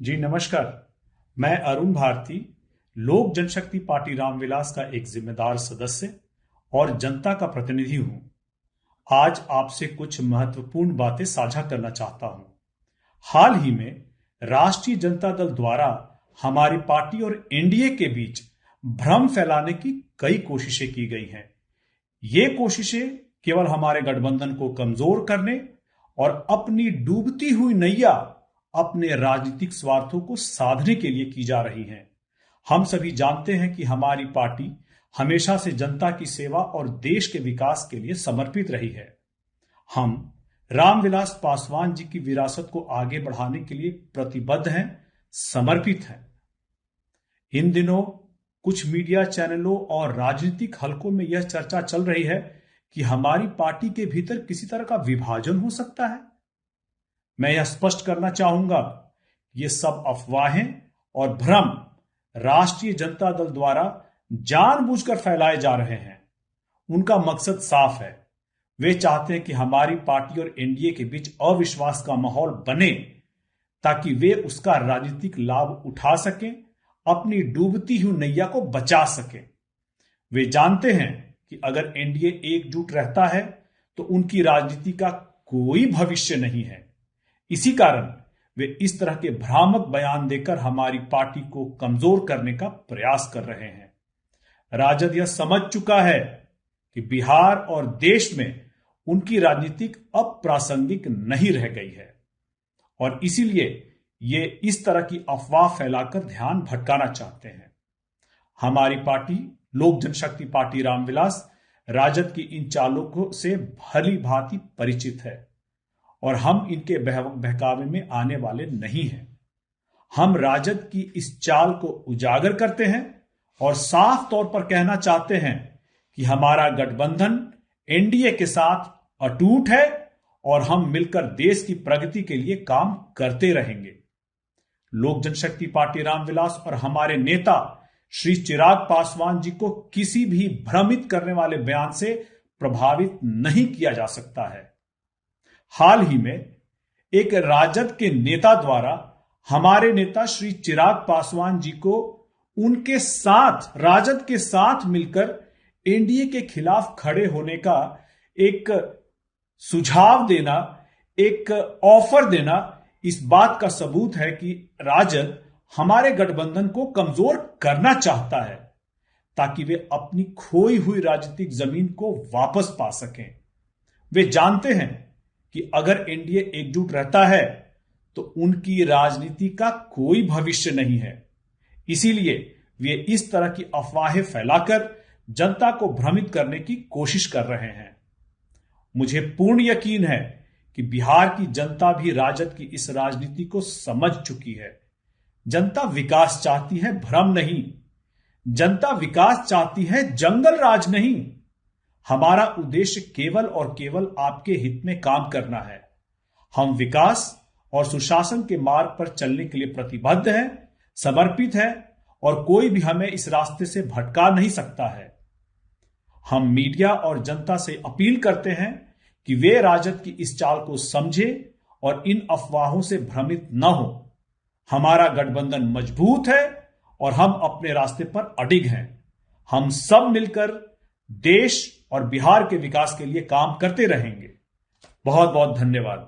जी नमस्कार। मैं अरुण भारती, लोक जनशक्ति पार्टी रामविलास का एक जिम्मेदार सदस्य और जनता का प्रतिनिधि हूं। आज आपसे कुछ महत्वपूर्ण बातें साझा करना चाहता हूं। हाल ही में राष्ट्रीय जनता दल द्वारा हमारी पार्टी और एनडीए के बीच भ्रम फैलाने की कई कोशिशें की गई हैं। ये कोशिशें केवल हमारे गठबंधन को कमजोर करने और अपनी डूबती हुई नैया अपने राजनीतिक स्वार्थों को साधने के लिए की जा रही हैं। हम सभी जानते हैं कि हमारी पार्टी हमेशा से जनता की सेवा और देश के विकास के लिए समर्पित रही है। हम रामविलास पासवान जी की विरासत को आगे बढ़ाने के लिए प्रतिबद्ध हैं, समर्पित हैं। इन दिनों कुछ मीडिया चैनलों और राजनीतिक हलकों में यह चर्चा चल रही है कि हमारी पार्टी के भीतर किसी तरह का विभाजन हो सकता है। मैं यह स्पष्ट करना चाहूंगा, ये सब अफवाहें और भ्रम राष्ट्रीय जनता दल द्वारा जानबूझकर फैलाए जा रहे हैं। उनका मकसद साफ है। वे चाहते हैं कि हमारी पार्टी और एनडीए के बीच अविश्वास का माहौल बने ताकि वे उसका राजनीतिक लाभ उठा सकें, अपनी डूबती हुई नैया को बचा सकें। वे जानते हैं कि अगर एनडीए एकजुट रहता है तो उनकी राजनीति का कोई भविष्य नहीं है। इसी कारण वे इस तरह के भ्रामक बयान देकर हमारी पार्टी को कमजोर करने का प्रयास कर रहे हैं। राजद यह समझ चुका है कि बिहार और देश में उनकी राजनीतिक अब प्रासंगिक नहीं रह गई है और इसीलिए ये इस तरह की अफवाह फैलाकर ध्यान भटकाना चाहते हैं। हमारी पार्टी लोक जनशक्ति पार्टी रामविलास राजद की इन चालों से भली भांति परिचित है और हम इनके बहकावे में आने वाले नहीं हैं। हम राजद की इस चाल को उजागर करते हैं और साफ तौर पर कहना चाहते हैं कि हमारा गठबंधन एनडीए के साथ अटूट है और हम मिलकर देश की प्रगति के लिए काम करते रहेंगे। लोक जनशक्ति पार्टी रामविलास और हमारे नेता श्री चिराग पासवान जी को किसी भी भ्रमित करने वाले बयान से प्रभावित नहीं किया जा सकता है। हाल ही में एक राजद के नेता द्वारा हमारे नेता श्री चिराग पासवान जी को उनके साथ राजद के साथ मिलकर एनडीए के खिलाफ खड़े होने का एक सुझाव देना, एक ऑफर देना, इस बात का सबूत है कि राजद हमारे गठबंधन को कमजोर करना चाहता है ताकि वे अपनी खोई हुई राजनीतिक जमीन को वापस पा सकें। वे जानते हैं कि अगर एनडीए एकजुट रहता है तो उनकी राजनीति का कोई भविष्य नहीं है। इसीलिए वे इस तरह की अफवाहें फैलाकर जनता को भ्रमित करने की कोशिश कर रहे हैं। मुझे पूर्ण यकीन है कि बिहार की जनता भी राजद की इस राजनीति को समझ चुकी है। जनता विकास चाहती है, भ्रम नहीं। जनता विकास चाहती है, जंगल राज नहीं। हमारा उद्देश्य केवल और केवल आपके हित में काम करना है। हम विकास और सुशासन के मार्ग पर चलने के लिए प्रतिबद्ध हैं, समर्पित हैं और कोई भी हमें इस रास्ते से भटका नहीं सकता है। हम मीडिया और जनता से अपील करते हैं कि वे राजद की इस चाल को समझे और इन अफवाहों से भ्रमित न हो। हमारा गठबंधन मजबूत है और हम अपने रास्ते पर अडिग हैं। हम सब मिलकर देश और बिहार के विकास के लिए काम करते रहेंगे। बहुत बहुत धन्यवाद।